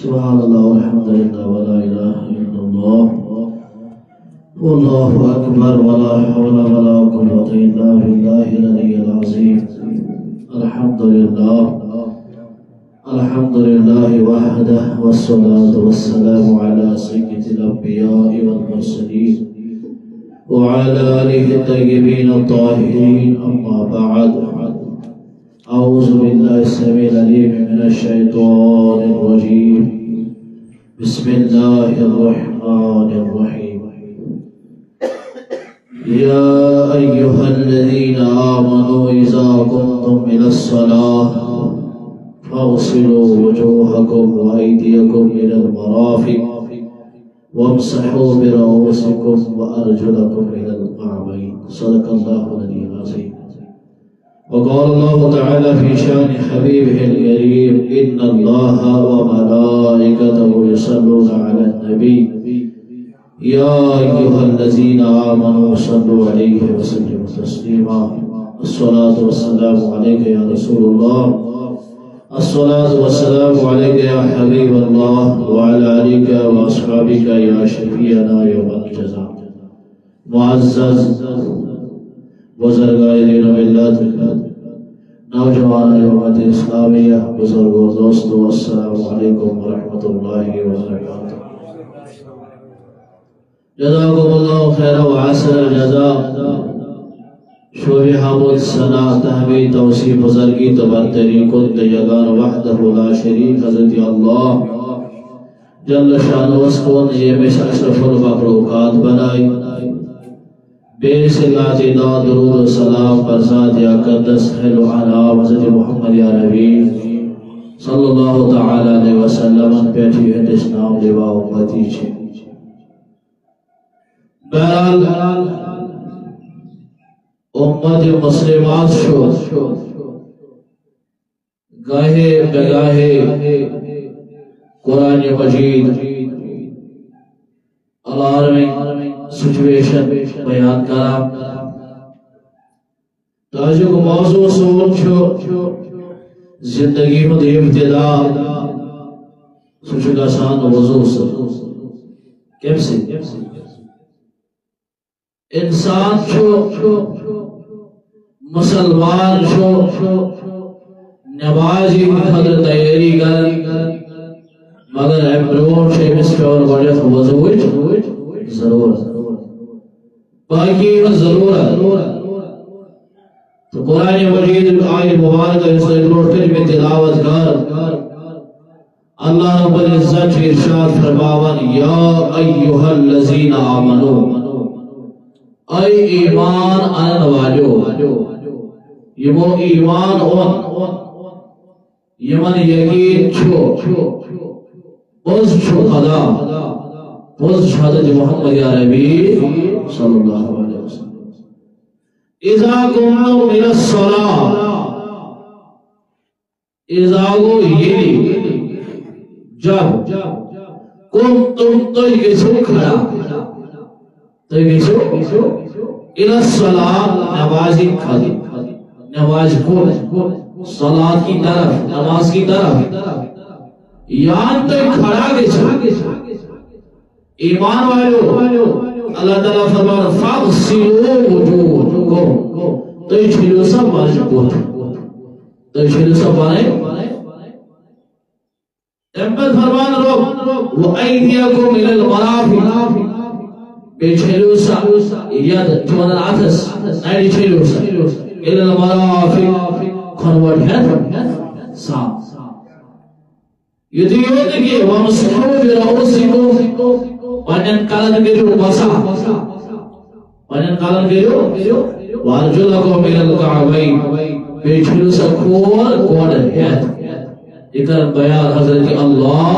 سبحان اللہ والحمد للہ ولا الہ الا اللہ واللہ اکبر ولا حول ولا قوة الا باللہ العلی العظیم. الحمد للہ وحدہ والصلاة والسلام علی سید الانبیاء والمرسلین وعلى آله الطيبين الطاهرين. أما بعد، أعوذ بالله السميع العليم من الشيطان الرجيم. بسم الله الرحمن الرحيم. يا أيها الذين آمنوا إذا قمتم إلى الصلاة فاغسلوا وجوهكم وأيديكم إلى المرافق وامسحوا برؤوسكم وأرجلكم إلى الكعبين. صدق الله العلي العظيم. وقال الله تعالى في شان حبيبه الكريم: إن الله وملائكته يصلون على النبي يا أيها الذين آمنوا صلوا عليه وسلموا تسليما. الصلاة والسلام عليك يا رسول الله، الصلاة والسلام عليك يا حبيب الله، وعلى آلك وأصحابك يا شفيعنا يوم الجزاء. معزز بزرگان دین و ملت، نوجوان جماعت اسلامیہ، بزرگوں دوستو، السلام علیکم ورحمۃ اللہ وبرکاتہ. جزاکم اللہ خیر و احسن الجزاء. شعب حمد ثنا تحمید توصیف بزرگی تبرتری کن یگان وحدہ لا شریک حضرت اللہ جل شان وسکون یہ میں اشرف المخلوقات بنائی. بے صلات داد درود و سلام پر ذات اقدس خیر و انعام حضرت محمد یا نبی صلی اللہ تعالی علیہ وسلم پیٹھی ہے اسلام لوا امتی چھے. بہرحال امت مسلمات شو گاہے بگاہے قرآن مجید الارمنگ سچویشن بیان کرام. تاجو کو موضوع سون چھو زندگی ہند ابتدا سچو گسان وضو سے کیپ سے انسان چھو مسلمان چھو نمازی خدر تیاری کر مگر ایمبرون شیمس پیور بڑیت وضوج ضرور باقی ضرورت. تو قرآن مجید آیت مبارکہ اس لوٹ کر میں تلاوت کر اللہ رب العزت ارشاد فرماون: یا ایھا الذین آمنوا، اے ایمان آن واجو، یمو ایمان اون یمن یقین چھو بز چھو خدا بز حضرت محمد یا نبی صلی اللہ علیہ وسلم. اذا قمتم الى الصلاة، اذا گو یلی جب قمتم تو گسو کھڑا تو گسو الى الصلاة نمازی کھڑی نماز کو صلاة کی طرف نماز کی طرف یہاں تو کھڑا گسو. ایمان والو اللہ تعالیٰ فرمانا فاغسلوا وجوہکم، تو یہ چھلو سب بانے تو یہ چھلو سب بانے تیمپل فرمان روک وَأَيْدِيَكُمْ إِلَى الْمَرَافِقِ، بے چھلو سب ید جوانن آتس نائڈی چھلو سب إِلَى الْمَرَافِقِ کھنوٹ ہے سام. یہ دیو دیکھئے وَمْسُحُوا بِرَؤُسِكُمْ، پانین کالن گریو بسا پانین کالن گریو وارجلکم الى الکعبین، بیچھلو سا کھول کوڑ ہے. اکر بیان حضرت اللہ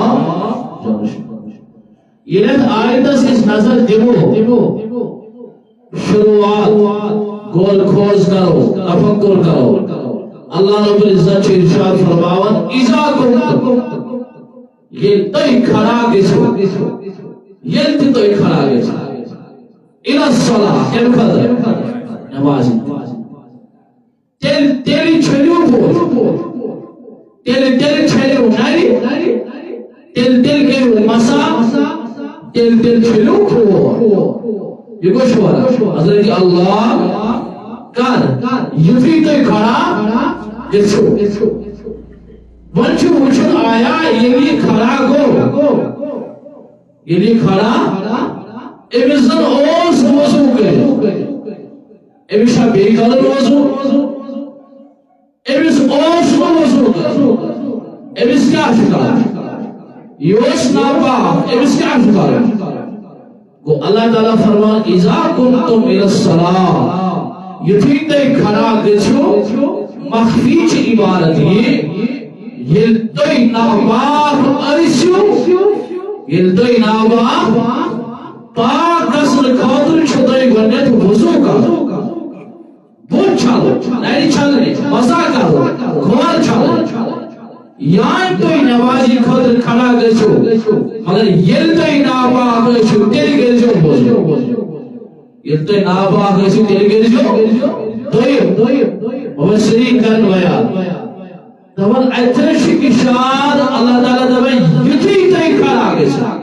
یہ آیتس اس نظر دیو شروعات گول کھوز کرو تفکر کرو. اللہ رب العزت ارشاد فرماون: اذا قمتم، یہ تئی کھڑا گسو یلتی تو ایک کھڑا گیا الى الصلاة کیم کھڑا نمازی تیری چھلیو بول تیری چھلیو ناری تیری تل کے مسا تل چھلو کھو یہ کو شوارا حضرت اللہ کر یوزی تو کھڑا گچھو ونچو وچھن آیا یہ کھڑا گو یہ کھڑا ایمزن اوس وضو کرے ایمشا بے قدر وضو ایمز اوس وضو کرے ایمز کیا شکار یوس ناپا ایمز کیا شکار گو اللہ تعالیٰ فرمان اذا کنتم الى الصلاة یتھیتے کھڑا گچھو مخفیچ عبارت یلتوی ناباق ارسیو یلتوی ناباق پاک اصل خاطر چھتوی گوڑنیت وضو کا بہت چھالو نہیں چھالنے مسا کرو کھوار چھالو یہاں توی نوازی خاطر کھڑا گچھو مگر یلتوی ناباق گچھو تیری گرجو وضو یلتوی ناباق گچھو تیری گرجو دوئی مبشرین کرن ویا دبن اترش اشار اللہ تعالیٰ دبن یتی تی کھڑا گچھا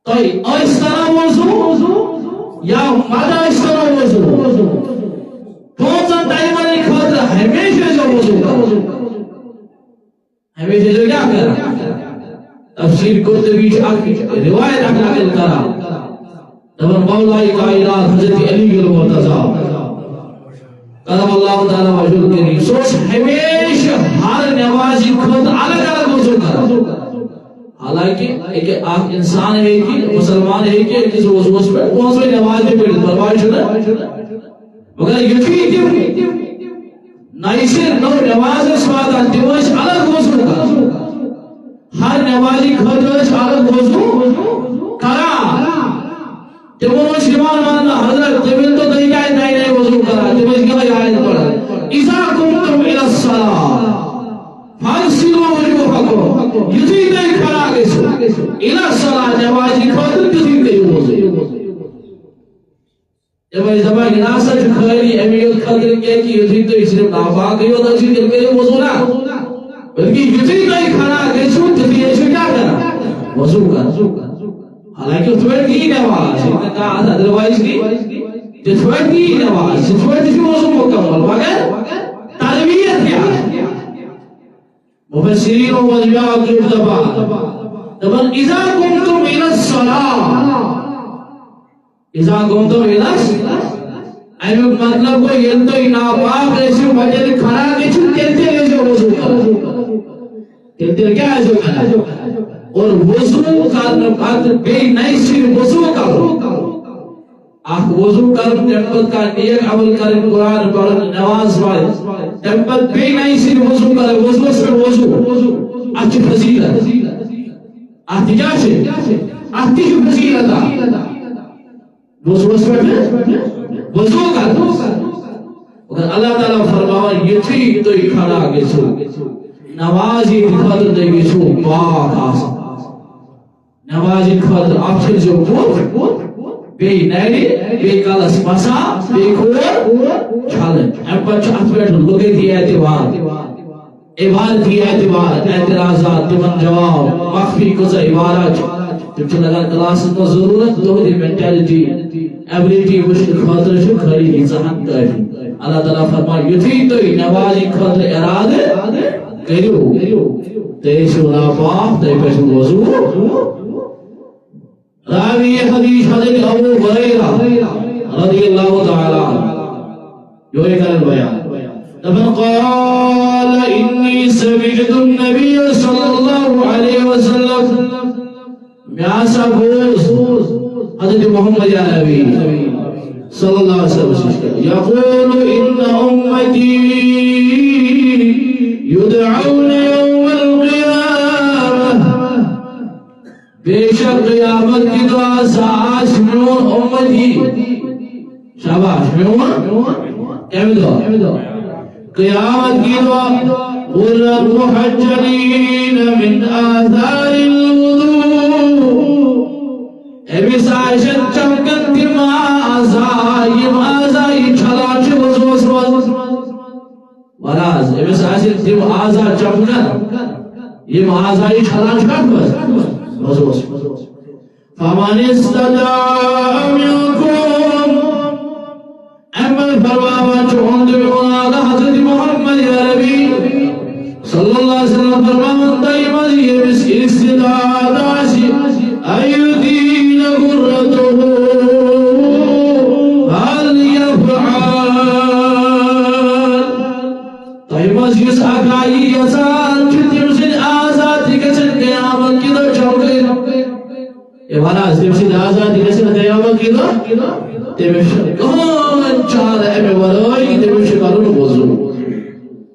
توئی اس طرح وضو یا مدہ اس طرح وضو پونسن ٹائمانی خاطر ہمیشہ جو وضو کر ہمیشہ جو کیا کرا تفسیر قرطبی روایت نقل کرا دبن مولائی کائنات حضرت علی المرتضی قدم اللہ تعالیٰ وجود کریں سوچ ہمیشہ ہر نمازی خود الگ الگ وضو کرا حالانکہ ایک آپ انسان ہے کہ مسلمان ہے کہ کس وضو پر پہنچ میں نماز میں پڑھتے پروائی شدہ مگر یقین کہ نائشہ نو نماز سواتا دیوش الگ وضو کرا ہر نمازی خود الگ وضو کرا تمہوں شمان ماننا حضرت تمہیں تو طریقہ نہیں وضو کرا تمہیں کیا آیت پڑھا اذا کنتم الى الصلاة فاغسلوا وجوہکم یزیدے کھڑا گئسو الى الصلاة نمازی خاطر یزیدے وضو جب اس دفعہ کی ناصر خیلی امیت خاطر کیا کہ یزیدے صرف ناپاک ہی ہوتا اسی دل کے وضو نہ بلکہ یزیدے کھڑا گئسو یزیدے کیا کرا وضو کرا حالانکہ تھوڑ کی نواز کہا ادروائز کی تھوڑ کی نواز تھوڑ کی موضوع مکمل مگر تربیت کیا مفسرین و مجمع کی دبن اذا کنتم الى الصلاة اذا کنتم الى الصلاة ایمک مطلب کو یہ تو ناپاک ایسی مجھے کھڑا گئے تلتے ایسے وضو کرا تلتے کیا ایسے کرا اور وضو کرنے بے نئی سیر وضو کرو آپ وضو کرن تیمپت کا نیک عمل کرن قرآن پڑھن نواز پڑھن تیمپت بے نئی سیر وضو کرن وضو سے وضو اچھی فضیلت آتی کیا سے آتی جو فضیلت وضو سے وضو کرو اگر اللہ تعالیٰ فرماوا یہ تھی تو ہی کھڑا گئے نوازی خاطر دے گئے پاک آسان نمازی خاطر آخر جو بود بے نیری بے کالس مسا بے کور چالن ہم پر چاہت بیٹھ لگے دی اعتبار عبارت کی اعتبار اعتراضات تمن جواب مخفی کزا عبارت جب چل اگر کلاس کو ضرورت تو دی مینٹیلٹی ایبلیٹی مشکل خاطر شو کھڑی ہی ذہن کری اللہ تعالیٰ فرمائے یتھی تو نمازی خاطر ارادے کریو تیسو ناپاک تیسو وضو راوی حدیث حضرت ابو ہریرہ رضی اللہ تعالی جو ایک بیان لمن قال انی سمعت النبی صلی اللہ علیہ وسلم میاسا بوز حضرت محمد یا نبی صلی اللہ علیہ وسلم یقول ان امتی یدعون یوم القیامة بے شک قیامت کی دعا ساس میون امتی شاباش میون امیدو قیامت کی دعا غرر محجلین من آثار الوضوء ابی ساشن چمکن تیم آزائی چھلاچ وضوء وراز ابی ساشن تیم آزا چمکن یہ معاذائی چھلان چھکت بس وضو فَمَنِ اسْتَطَاعَ مِنْكُمْ عمل فرماوان چون دیونا حضرت محمد عربی صلی اللہ علیہ وسلم فرماوان دائمان یہ بس استطاعت آسی ایدین قررتو حل یفعال دائمان یہ ساکائی یسان چھتیم سے آزادی کسن قیامت کی دو چوکے یہ والا چھتیم سے آزادی کسن قیامت کی دو تمشن کون چار امی ورائی تمشن کرون وضو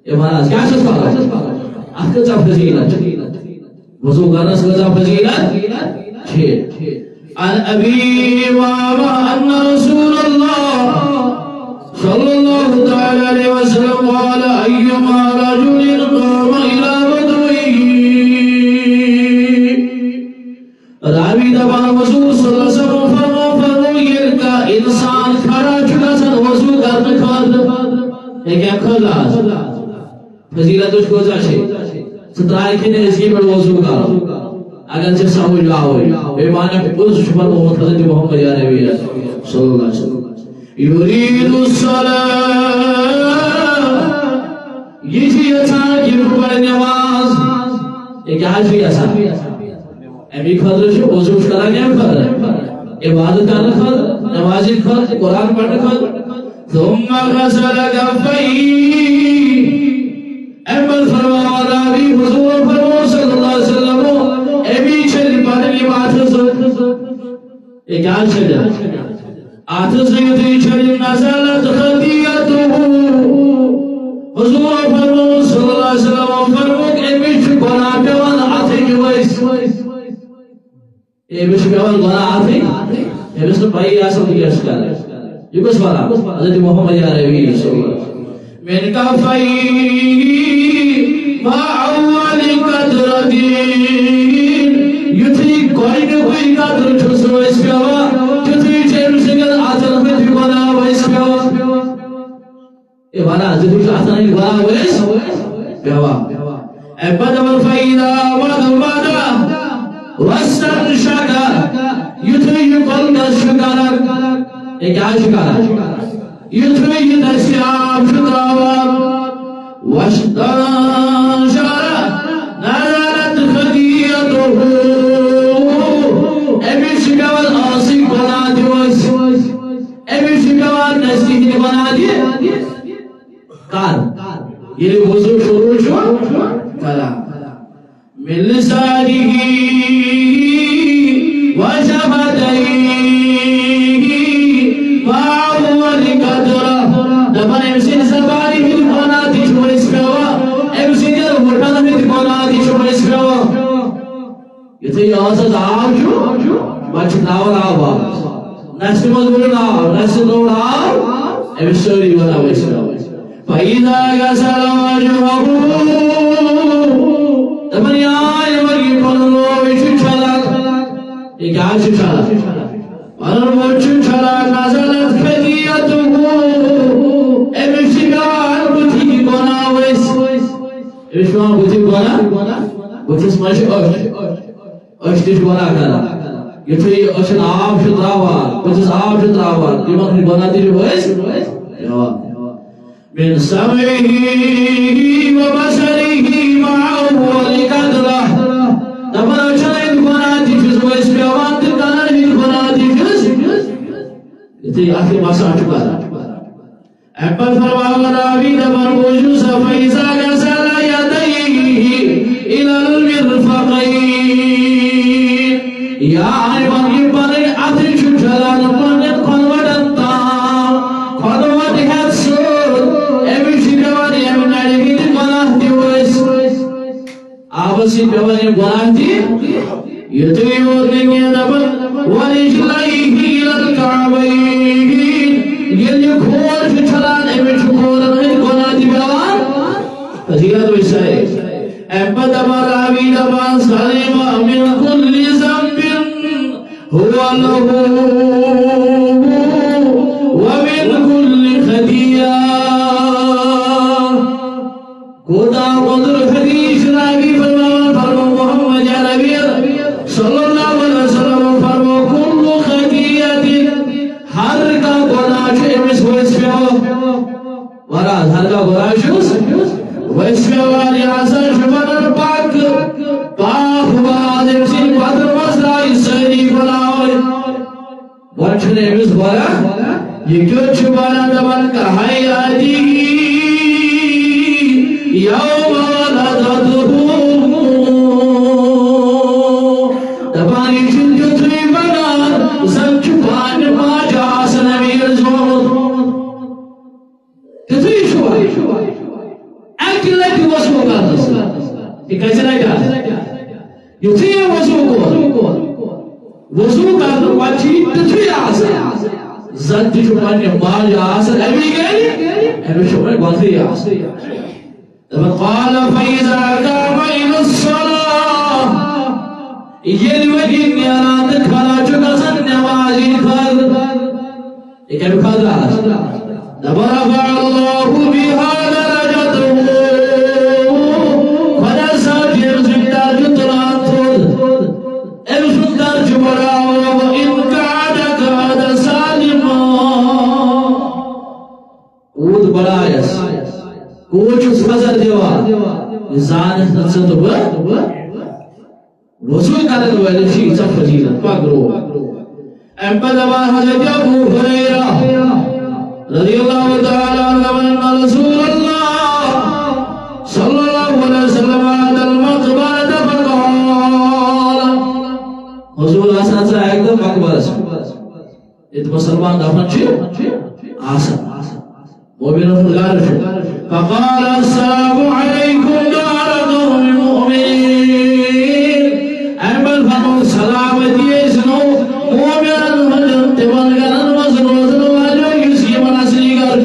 یہ والا کیا چیز پاگا اخذا فضیلت وضو کرنا سکتا فضیلت عن ابی امامہ ان رسول اللہ صلی اللہ تعالی علیہ وسلم قال ایما رجل قام الى وضوئه راوی دبان وضو صلی اللہ علیہ وسلم فرمویر کا انسان کھڑا چکا سن وضو کرنے کھاد ایک کھلا فضیلت اس کو جاشے سترائی کھنے اس کی بڑھ وضو کا اگر سے سمجھ آوئی ایمانے پر اس شبر محمد حضرت محمد یا نبی صلی اللہ علیہ وسلم یرید الصلاة یہ چیز اچھا کی رکبر نماز یہ کیا چیز اچھا امی خضر سے وضو کرا گیا خضر عبادت کرنا خضر نمازی خضر قرآن پڑھنا خضر ثم غسل کفیہ احمد فرما راوی حضور فرما صلی اللہ علیہ وسلم امی چھلی پڑھنی آتھس یہ کیا چھلی آتھس یتی چھلی نزلت خطیتو حضور فرما صلی اللہ علیہ وسلم فرما امی چھلی گناہ پیوان آتھے کی ویس یہ بشک پیوان گناہ آتھے یہ بشک پائی آسل کی اشکال ہے یہ کس بارا حضرت محمد یا ربی صلی اللہ علیہ وسلم من کفائی ما اول قدردین یتھی کوئی نہ کوئی قدر چھسو اس پیوا یتھی چیر سنگل آتن میں بھی گنا ویس پیوا یہ بارا حضرت آتن ہی گنا ویس پیوا ابدا والفائدہ وغبادا وستن شکا یتھی کل کا شکارا یہ کیا شکارا یتھی دستیاب شکاوا واشتن شارا نظرت خدیتو ابی شکاوال آسی بنا دیوز ابی شکاوال نزدیک بنا دی کار یہ وضو شروع شو کلا من لسانه وشفتيه فاول قدره دبن امسين زباني في القناة شو اسمه امسين القرآن في القناة شو اسمه يتي آسد عام شو بچ ناو ناو نسل مدبر ناو نسل نو ناو امسوري بنا ويسمه فإذا غسل وجهه دبن آئے مرگی پنلو ویچو چھلک یہ کیا چھو چھلک پنل وچو چھلک نزلت خدیتو امشگان بطی کی گونا ویس امشگان بطی گونا بطیس مش اشتش گونا کرا یہ تو یہ اشن آب شد راوا بطیس آب شد راوا دیمان کی گونا دیجو ویس من سمعه وبصره مع أول قدره دبنا شاید گناهی جز و اس پیوان دکانر هی گناهی جز یہ آخری ماسا چکا اپل فرما راوی دبن وجو سفیزا غسل یدیه الى المرفقین یا آنی بانگی بانگی آتری چوچلان بانگی خانوڑن تام خانوڑ حد سور امی شکوانی امی ناڑی دی گناہ دیوز آبسی پیوانی گناہ دی یتوی ورنگی دبن ورجلائیه الى الكعبین یہ کھور چھلان امی چھکورن ہی گناہ دی پیوان فضیلت ویسا ہے احمد امر آوی دبان سلیم من کل زنب هو له ومن كل خطيئة خدا قدر حدیث راوی فرمان صلی اللہ علیہ وسلم فرمو کل خطیت ہر کا گناہ چھے امس ویس پیو وراد ہر کا گناہ چھوس ویس پیو والی آسان شمانر پاک پاک واد امسین بدر مزرائی سیدی گناہ ہوئی وچھنے امس بورا یہ کیوں چھپانا دبن کا حیاتی یوم ولدتہو دبانی چھن جو تھی بنا سب چھپان ما جاس نبیر زور کتوی چھپا ایک لکی وصو کرتا یہ کیسے نہیں کہا یہ تھی وصو وضو کرتا واچی تتوی آسا زد چھپان ما جاس نبی گئی ایمی چھپان گوزی آسا قال فإذا قام إلى الصلاة يلوي نيرات خلا چکسن نمازی خل یہ کیا بخاطر فرفع الله بها درجته خدا صاحب یہ سنتار جتران تھود اے سنتار چبراو وإن قعد سالما قود بڑایس کوچ اس فضل دیوا زانت نفسد با وضوع کرنے والے شیء سب فضیلت پاکرو امپد ابا حضرت ابو حریرہ رضی اللہ تعالی عنہ رسول اللہ صلی اللہ علیہ وسلم آد المقبرت فقال حضور آسان سے ایک دم مقبرت ات مسلمان دفن چی آسان مومنوں فلغار شد فقال السلام علیکم دار قوم مؤمنین احمد فرمو سلامتی اسنو مومنان مجد تبنگرن وزن والو یسی مناسلی کر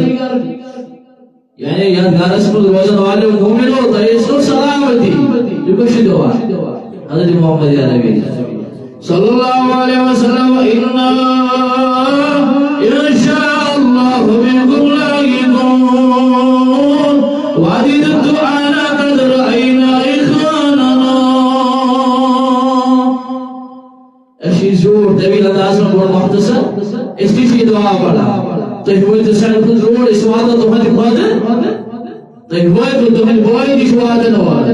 یعنی یہ گارس پر وزن والو مومنو تا اسنو سلامتی جو کشی دعا حضرت محمد یا نبی صلی اللہ علیہ وسلم انشاءاللہ بكم لاقون وعددت انا قد رأينا اخواننا اشی زور طویل انداز میں بڑا مختصر اس کی دعا پڑھا تو ہوئی تو سڑک زور اس وعدہ تو ہمیں بادن تو ہوئی تو ہمیں بوئی کی وعدہ نواد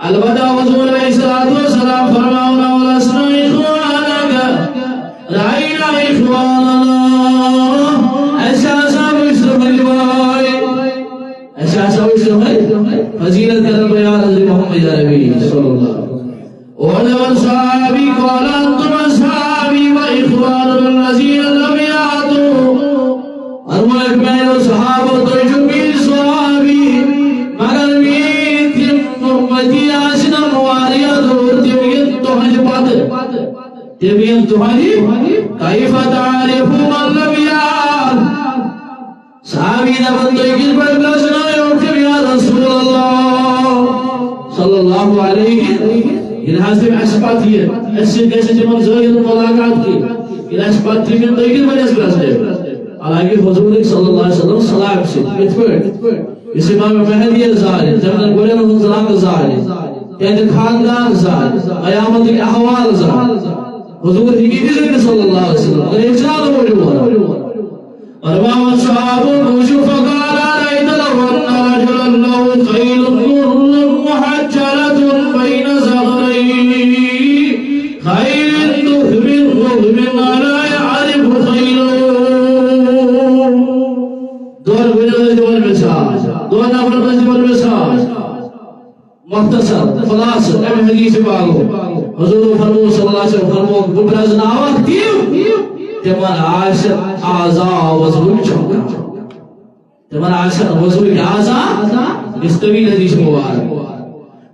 البتہ حضور علیہ السلام فرماؤنا ولسنا اخوانک رأينا اخواننا احساسا بشر مجبائی احساسا بشر مجبائی فضیلت کرن بیان حضرت محمد عربی صلی اللہ علیہ وسلم وَلَوَنْ صَحَابِي قَالَ أَنْتُمْ أَصْحَابِي وَإِخْوَانُ الَّذِينَ لَمْ يَعْتُوا فرمائے میں صحابہ تو جمعی صحابی مگر میں تم امتی آسنا مواریا ضرور تمہیں تو حج پات تمہیں تو حج کیف تعریف من لم یعد صحابی نبن تو کس پر بلسنا یوکم یا رسول اللہ صلی اللہ علیہ یہ حاصل عشبات ہے اس سے کیسے جمع زہر ملاقات کی یہ عشبات تھی من تو کس پر بلسنا حالانکہ حضور صلی اللہ علیہ وسلم صلاح سے اتفر اس امام مہدی ظاہر جمعن قرآن الظلام ظاہر یعنی خاندان ظاہر قیامت کے احوال ظاہر حضور کی ذکر صلی اللہ علیہ وسلم اور اجلال موجود ارباب الصحاب موجود فقال رأيت لو أن رجلا له خيل محجلة بين زغرين خيل تهمن لا يعرف خيله دور بجل دور مساج دور نفر بجل مساج مختصر خلاص ام حدیث باغو حضور فرمو صلی اللہ علیہ وسلم فرمو ببرز ناوات دیو تمہارا عاشق آزا وضوی چھوکا تمہارا عاشق وضوی آزا اس طویل حدیث مبارک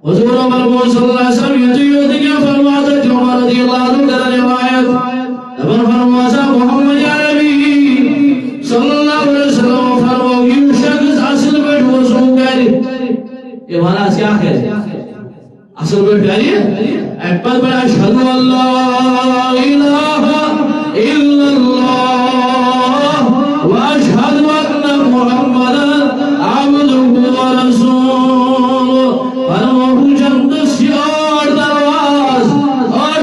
حضور فرمو صلی اللہ علیہ وسلم یتیو دنیا فرماتا جو رضی اللہ عنہ در روایت ابن فرمو صلی محمد عربی صلی اللہ علیہ وسلم فرمو یہ شخص اصل میں وضو کری یہ مانا کیا ہے اصل میں پیاری احمد بن اشہد اللہ الہ الا اللہ واشہد ان محمدا عبدہ ورسولہ فرمو جنت سیار درواز اور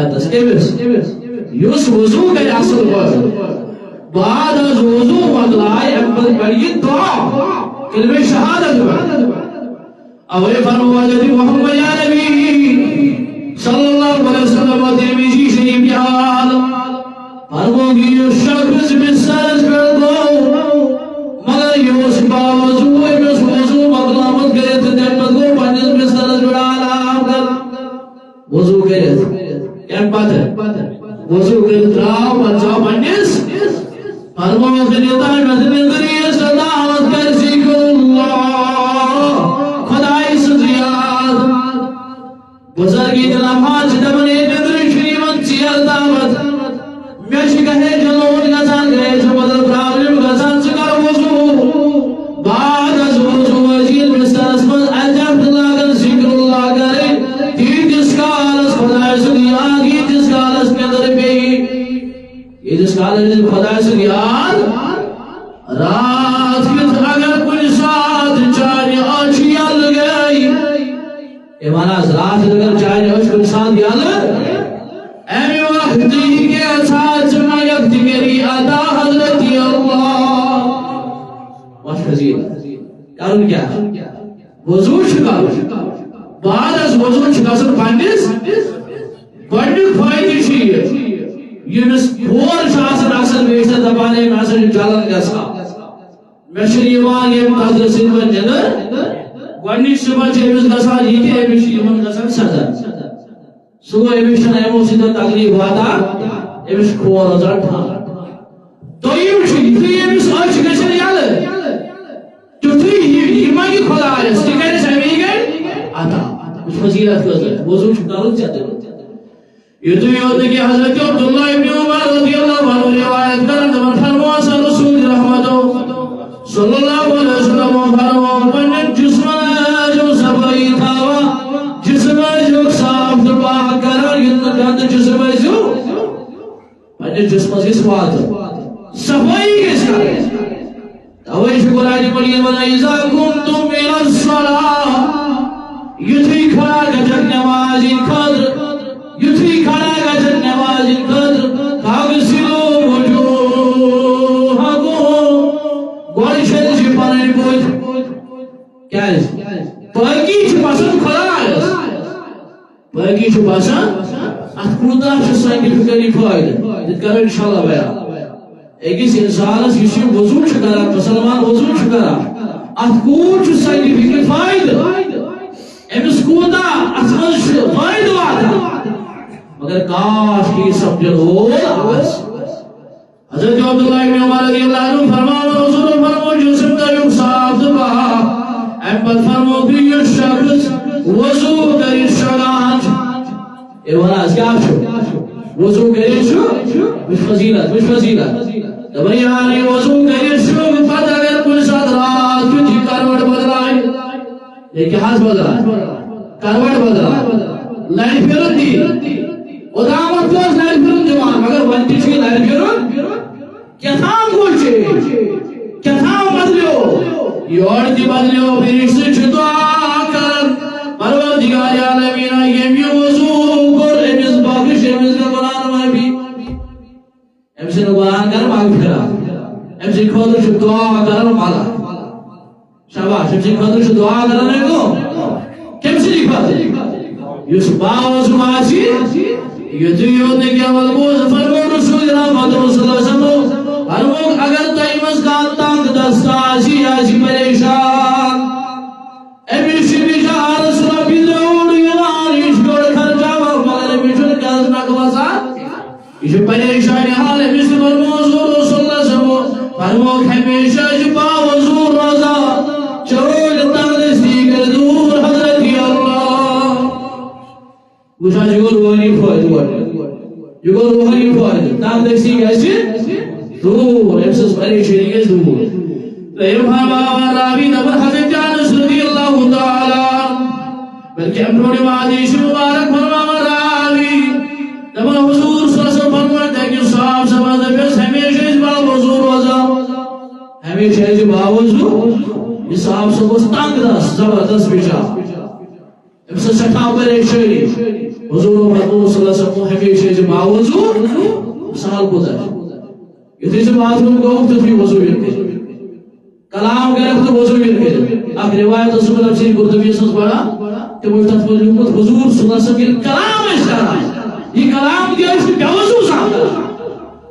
جنتس یس وضو کر اصل بعد از وضو مکلائے پڑھیے دعا کلمہ شہادت اوے فرموا جدی محمد یا نبی صلی اللہ علیہ وسلم ترمذی شریف کی حال فرمو کہ یہ شخص بسرز کر دو مگر یہ اس باوضو اس وضو مکلامت کرے تو تیمت کو پانیس بسرز بڑھانا وضو کرے کیا بات ہے وضو کرے دراؤ بچاؤ پانیس فرمو خلیطہ مدنی کریے صداوت کر سکر اللہ خدای سزیاد بزرگی دلافات دمنے بدر شریمت چیل دعوت میش کہے جلون گزان گئے جو بدل پرابلم گزان سکر وضو بعد از وضو وزیر بستر اسمد اجاب دلاغن سکر اللہ کرے جس کالس خدای سزیاد جس کالس پیدر پہی یہ جس کالس خدای سزیاد رات کت اگر کل ساتھ چاری آچھی آل گئی ایمانا از رات اگر چاری آچھی کل ساتھ یال ایمی وقتی کے ساتھ سمنا یکتی کری آتا حضرتی اللہ واش فضیل کارون کیا وضو شکاو بعد از وضو شکاسر پانڈیس گوڑنک فائدی چیئے یونس اور شاسر اکثر بیشتر دبانے میں اثر جالن گسا مشر یوان یہ مقدر سنبن جنر گوڑنک صبح چیمز گسا یہ کہ ایمیش یوان گسا سزا صبح ایمیش تن ایمو سیدھا تقریب ہوا تھا ایمیش کھوار ازار تھا تو ایمیش ایمیش آج گسر یال جو تھی یہ مانگی کھولا آئے سٹکر سیمی گئے آتا کچھ فضیلت کرتے وضو شکارت چاہتے ہوتے یہ تو یہ ہوتا ہے کہ حضرت عبداللہ ابن عمر رضی اللہ عنہ روایت کرن دمن فرموا سا رسول رحمتو صلی اللہ علیہ وسلم فرموا پنن جسم جو صفائی تھاوا جسم جو صاف دبا کرر گند جسم جو پنن جسم کس بات صفائی کس کا اوے شکر آج پڑھیے بنا اذا کنتم الى الصلاة یتھی کھڑا گجر نماز قدر یتھی کھڑا گجر نماز قدر کاغسلو وجوہکم گوڑی شہر سے پانے بوجھ کیا ہے پاکی چھ پسند کھڑا ہے پاکی چھ پسند ات کوتا چھ سائنٹیفکلی فائدہ یہ کرو انشاءاللہ بیان ایکس انسانس یہ وضو کرا مسلمان وضو کرا ات کوت سائنٹیفکلی فائدہ امس کوتا ات مز فائدہ واتا مگر کاش کی سمجھن ہو حضرت عبداللہ ابن عمر رضی اللہ عنہ فرماؤ حضور فرمو جسم کا یوں صاف دبا احمد فرمو کہ یہ شخص وضو کری شگانچ ایوانا از کیا شو وضو کری شو مش فضیلت دبریانی وضو کری شو پتہ اگر کل ساتھ رات کچھ کروٹ بدلائے لیکن ہاتھ بدلائے کروٹ بدلائے لائن پھرن دی ادامت کوز لائن پھرن جوان مگر ونٹی چکی لائن پھرن کیا تھام گوچے کیا تھام بدلیو یوڑ دی بدلیو پھرشت چھتوا کرن پروردگار عالمین یمی وضو کر امز باقش امز کا قرآن میں بھی امسی نے قرآن کر ماگ پھرا امسی خودر شد دعا کرن مالا شاباش امسی خودر شد دعا کرنے کو کمسی لکھا دے یوسف باوز ماشی یہ تو یہ ہوتے کہ والبوز فرمو رسول رحمت رسول اللہ صلی اللہ علیہ وسلم فرمو اگر تیمز کا تنگ دستا آشی پریشان امیشی بیشار رسول اللہ بیدور یوان ایشکوڑ خرچاوا مگر امیشن کاز نکواسا ایشی پریشانی حال امیشی فرمو رسول اللہ صلی اللہ علیہ وسلم فرمو ہمیشہ جبا وزور روزہ چوڑ تغلستی کر دور حضرت اللہ وچھا جگو روحانی فائد جگو روحانی فائد تاک دیکھسی گیسی دور امسس پریشانی گیس دور تو ارفاما راوی نبر حضرت جانس رضی اللہ تعالی بلکہ امرونی وعدیش مبارک فرماما راوی نبر حضور صلی اللہ علیہ وسلم فرماتا ہے کہ صاحب سمجھ پیس ہمیشہ اس با وضور وزا ہمیشہ اس با وضور اس صاحب سمجھ تنگ دست زبردست بیشا امسس سٹھا پریشانی حضور محمد صلی اللہ علیہ وسلم ہمیشہ جو باوضو سال گزر یتھی سے بات روم گو تو بھی وضو کرتے کلام کرے تو وضو کرتے اب روایت رسول اللہ صلی اللہ علیہ وسلم پڑھا کہ وہ تفسیر حضور صلی اللہ علیہ وسلم کلام ہے شرع یہ کلام دیا اس بے وضو سان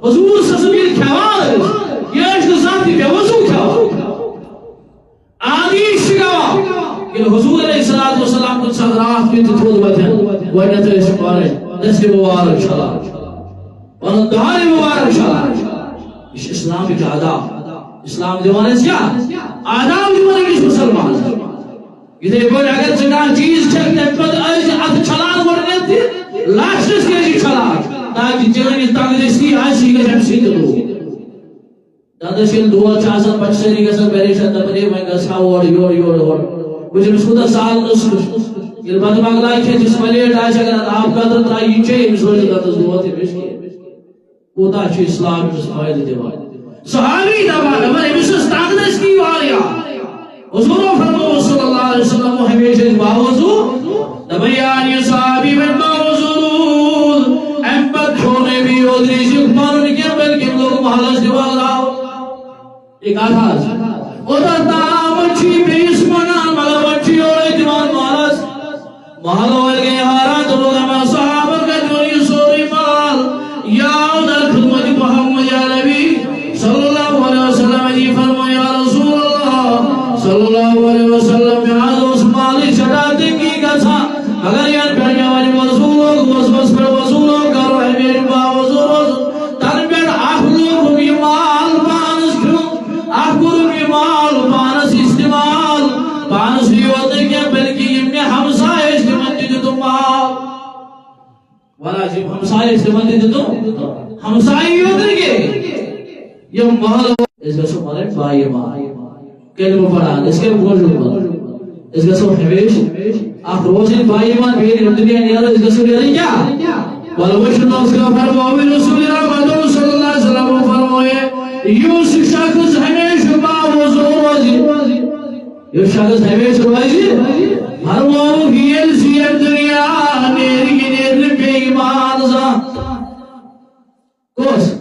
حضور صلی اللہ علیہ وسلم کھوال یہ اس ذات بے وضو کھوال آدی شگوا کہ حضور علیہ الصلوۃ والسلام کو صدرات میں تھود وجہ وجہ اس پارے دس مبارک شلا اور دعائے مبارک شلا اسلام کی آداب اسلام دیوانے سے کیا آداب دیوانے کی مسلمان یہ کوئی اگر چکان چیز چھکتے پد ایسے ات چھلان ورنے تھی لاشتس کے جی چھلان تاکہ جنگی تاکدستی آئیسی کا جب سیدھ دو دادشل دعا چاہتا بچسری کا سب پریشان دبنے میں گسا اور مجھے مسکودہ سال نسل یہ بد مغلائی کے جس ملیٹ آئیش اگر آپ کا در ترائی چاہیے مسولی کا تس دعا تھی پیش کیے کوتا چھو اسلام جس فائد دیوائے صحابی دبا دبا امسس تاکدس کی واریا حضور فرمو صلی اللہ علیہ وسلم ہمیشہ باوضو دبیان یہ صحابی من باوضو امپت چھونے بھی ادری شکمان نکیم بلکہ لوگ محلس دیوال راو ایک آتھاز ادھر تام اچھی بیس منان ملا بچی اور دیوان محلس محلو الگے حارات لوگ ہمیں صحابہ کا جوری سوری مال یا ادھر خدمت محمد یا نبی صلی اللہ علیہ وسلم جی فرمو یا رسول اللہ صلی اللہ علیہ وسلم یاد اس مالی شڑاتے کی گھا اگر یاد پہنیا والی وضولوں وضوز پر وضولوں کرو ہے میری باوضول تربیت آخلوں بھی مال پانس کیوں آخلوں بھی مال پانس استعمال پانس لیوتے کیا بلکہ امنے ہمسائے استعمال دیتے تو مال والا جب ہمسائے استعمال دیتے تو ہمسائے ہوتے کے یہ مال اس کا سو مالے بائی مال کلمہ پڑھا اس کے بوجھ پر اس کا سو ہمیش آپ روزی بائی مال بیری دنیا نیارا اس کا سو لیاری کیا ولوش اللہ اس کا فرماوی رسول رحمت صلی اللہ علیہ وسلم فرمائے یوس شخص ہمیش باوضو روزی یوس شخص ہمیش روزی فرماو گیل سیر دنیا نیری کی نیر بے ایمان زا کوس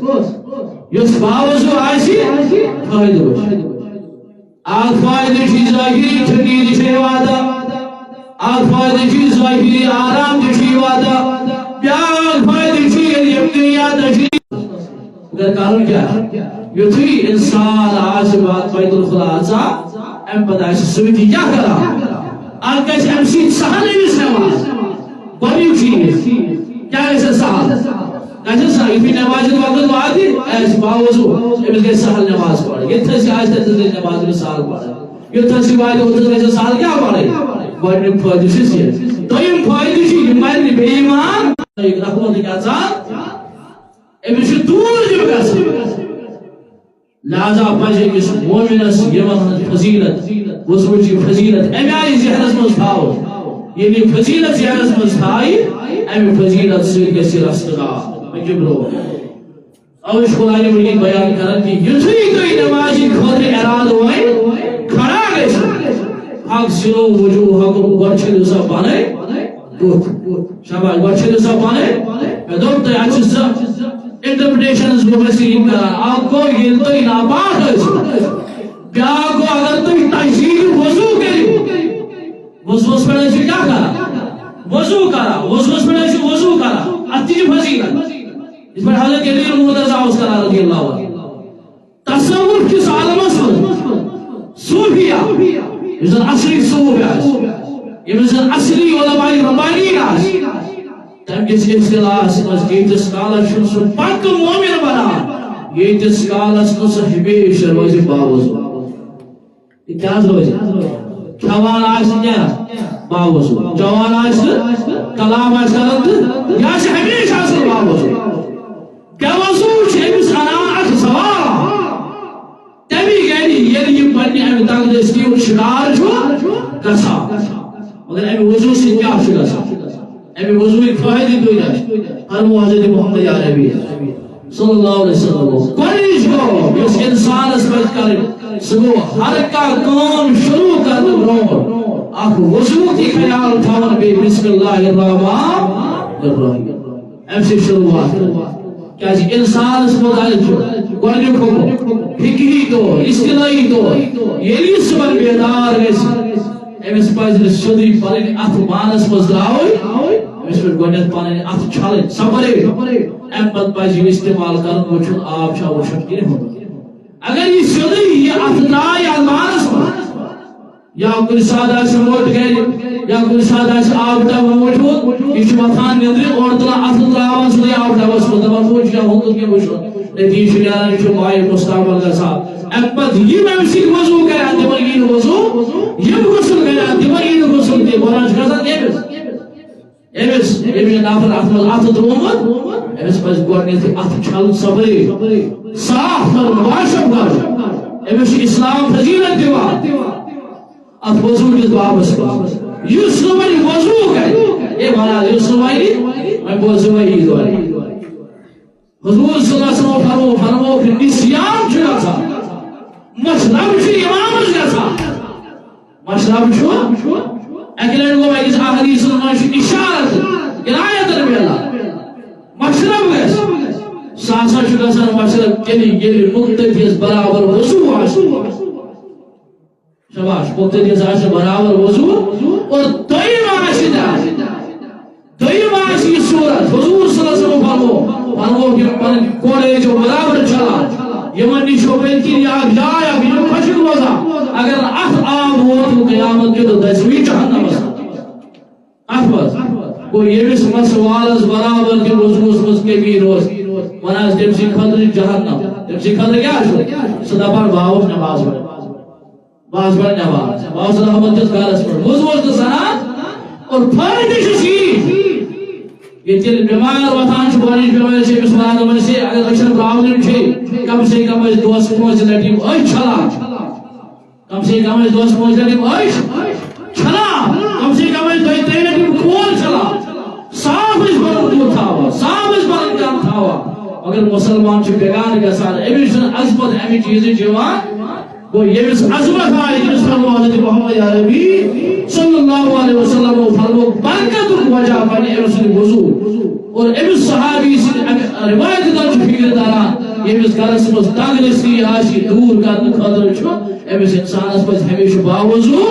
یوس باوضو آشی فائد ہوش آگ فائدہ چیز ظاہری ٹھنڈی دشے وعدہ آگ فائدہ چیز ظاہری آرام دشے وعدہ بیاگ فائدہ چیز یمنیہ دشے اگر کارن کیا ہے یہ تھی انسان آج بات بیت الخلاصہ ام پتہ ہے سویتی کیا کرا آگ کیسے ام سید سہنے بھی سنواز بڑی چیز کیا ایسے سہل کیسے سہل یہ بھی نماز وقت وعدی ایسے باوضو امس گئے سہل نماز پڑھے یہ تھے سے آج تک نماز میں سال پڑھے یہ تھے سے وعدی ہوتے ہیں سال کیا پڑھے بڑی فائدہ سے تو یہ فائدہ سے ہماری بے ایمان ایک رحمت کے آزاد امس دور جو کیسے لہذا پاجے کس مومنس یمن فضیلت وزوجی فضیلت امی آئی ذہنس مز تھاو یعنی فضیلت ذہنس مز تھائی امی فضیلت سے کسی رستگا مجبرو اوش قرآن مجید بیان کرن کی یتھوی کوئی نمازی خودر اراد ہوئے کھڑا گئے حق سنو وجوہکم گرچہ دوسا بانے شاباش گرچہ دوسا بانے دوتا ہے اچھا سا انٹرپریٹیشنز مفسرین کرا آپ کو یہ تو ناپاک ہے کیا کو اگر تو تحصیل وضو کری وضو پڑھنے سے کیا کرا وضو کرا اتی فضیلت اس پر حضرت علی المرتضیٰ اس کرا رضی اللہ عنہ تصور کس عالم صوفیہ یہ اصلی صوفیہ یہ اصلی علماء ربانی کا تم کس اصطلاح مز یتس کالس سن پک مومن بنا یتس کالس مز ہمیشہ روز باوضو یہ کیا روز کھوان آس کیا باوضو جوان آس کلام آس کرد یا سے ہمیشہ اصل باوضو کیا وضو امس انان اخ سوال تمی گیری یعنی یہ پنی امی تقدستی شکار گسا مگر امی وضو سے کیا گسا امی وضو ایک فائدی کوئی ہے فرمو حضرت محمد یا نبی صلی اللہ علیہ وسلم کوئی جو اس انسان اس وقت کرے سگو ہر کا کام شروع کر برون آخ وضو کی خیال تھاون بے بسم اللہ الرحمن ابراہیم ام سے شروعات کیا انسان مدعل گۄڈنیُک حکم فقہی طور اصطلاحی طور ییٚلہِ یہِ صبح بیدار گژھِ أمِس پَزِ نہٕ سیوٚدُے پَنٕنۍ اَتھٕ بانَس منٛز ترٛاوٕنۍ أمِس پٮ۪ٹھ گۄڈنٮ۪تھ پَنٕنۍ اَتھٕ چھَلٕنۍ سپریٹ اَمہِ پَتہٕ پَزِ یہِ اِستعمال کَرُن وٕچھُن آب چھا وٕچھُن کِنہٕ اگر یہِ سیوٚدُے یہِ اَتھٕ ترٛایہِ اَتھ بانَس منٛز یا کُنہِ ساتہٕ آسہِ موٚٹ گرِ یا کُنہِ ساتہٕ آسہِ آبہٕ ڈبہٕ موٚٹمُت یہِ چھُ وۄتھان نیٚنٛدرِ اورٕ تُلان اَتھٕ ترٛاوان سیوٚدُے آبہٕ ڈبَس منٛز دَپان ہُہ چھُ ہُہ کیٚنٛہہ وٕچھُن نتیجہِ چھُ نیران یہِ چھُ مایہِ مُستقبل گژھان اَمہِ پَتہٕ یِم اَمہِ سۭتۍ وضوٗ کَران تِمن یی نہٕ وضوٗ یِم غسل کَران تِمن یی نہٕ غسل تہِ وَنان چھُ گژھان أمِس ییٚمِس نفر اَتھ منٛز اَتھٕ ترٛوومُت أمِس پَزِ گۄڈنٮ۪تھٕے اَتھٕ چھَلُن سپریٹ صاف کَرُن واشَم کَرُن أمِس چھُ اِسلام فضیٖلت دِوان اتھ وضوٗ کِس بابس منٛز یُس نہٕ وۄنۍ وضوٗ کَرِ ہے مہراز یُس نہٕ وۄنۍ بوزو وۄنۍ عیٖد والے حضور صلی اللہ علیہ وسلم فرمووُکھ نِسیان چھُ گژھان مشرب چھُ اِمامس گژھان مشرب چھُ اَکہِ لٹہِ گوٚو أکِس احادیٖثس منٛز چھُ اِشارت کِنایتن مِلان مشرب گژھِ سُہ ہسا چھُ گژھان مشرب تیٚلہِ ییٚلہِ مُقتدِیس برابر وضوٗ آسہِ شباش مقتدیس آسہِ برابر وضوٗ اور دوٚیِم آسہِ یہِ صوٗرت حضور صلی اللہ علیہ وسلم فرمووُکھ یِم پنٕنۍ کورِ ٲسۍزیو برابر چھلان یِمن نِش چھو بیٚیہِ کِنۍ اکھ جاے اکھ یِم خۄشِک روزان اگر اتھ آب ووت قیامت کہِ دۄہ دٔسوٕے جہنمس اتھ منٛز گوٚو ییٚمِس مسوالس برابر تہِ وضوٗہس منٛز کمی روزِ ونان تٔمۍ سٕنٛدِ خٲطرٕ جہنم تٔمۍ سٕنٛدِ خٲطرٕ کیٛاہ چھُ سُہ دپان بہٕ آوُس نٮ۪ماز پرنہِ باز پڑھ نماز باز رحمت کس گھرس پر وضوٗ تہٕ سنان اور فٲیدٕ چھُس یی ییٚلہِ بٮ۪مار وۄتھان چھُ گۄڈنِچ بٮ۪مٲرۍ چھِ أمِس ونان دَپان چھِ اگر أچھن پرٛابلِم چھے کم سے کم ٲسۍ دۄہس 5 لٹہِ یِم أچھ چھلان کم سے کم ٲسۍ دۄہس 5 لٹہِ یِم أچھ چھلان کم سے کم ٲسۍ 2-3 لٹہِ یِم کھول چھلان صاف ٲسۍ پنُن بُتھ تھاوان صاف ٲسۍ پنٕنۍ کَن تھاوان مگر مُسلمان چھُ بٮ۪گار گژھان أمِس چھُنہٕ عظمت اَمہِ چیٖزٕچ یِوان گوٚو ییٚمِس عظمت آیہِ تٔمِس فرموو حضرت محمد عربی صلی اللہ علیہ وسلم فرموو برکتُک وجہ بنہِ أمۍ سُنٛد وضوٗ اور أمِس صحابی سٕنٛدِ رِوایتہِ تل چھُ فِکرِ تران ییٚمِس گرس منٛز تنگنٔسی آسہِ دوٗر کرنہٕ خٲطرٕ چھُ أمِس اِنسانس پزِ ہمیشہٕ باوضوٗ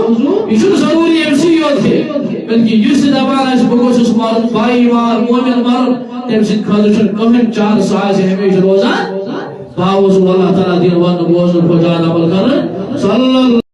یہِ چھُنہٕ ضروٗری أمسٕے یوت کینٛہہ بلکہِ یُس تہِ دپان آسہِ بہٕ گوٚژھُس مرُن بایی مار مومِن مرُن تٔمۍ سٕنٛدِ خٲطرٕ چھُنہٕ کٕہٕنۍ چانس سُہ آسہِ ہمیشہٕ روزان باوضوٗ اللہ تعالیٰ دِنۍ وننہٕ بوزنہٕ کھۄتہٕ زیادٕ عمل کرُن صلی اللہ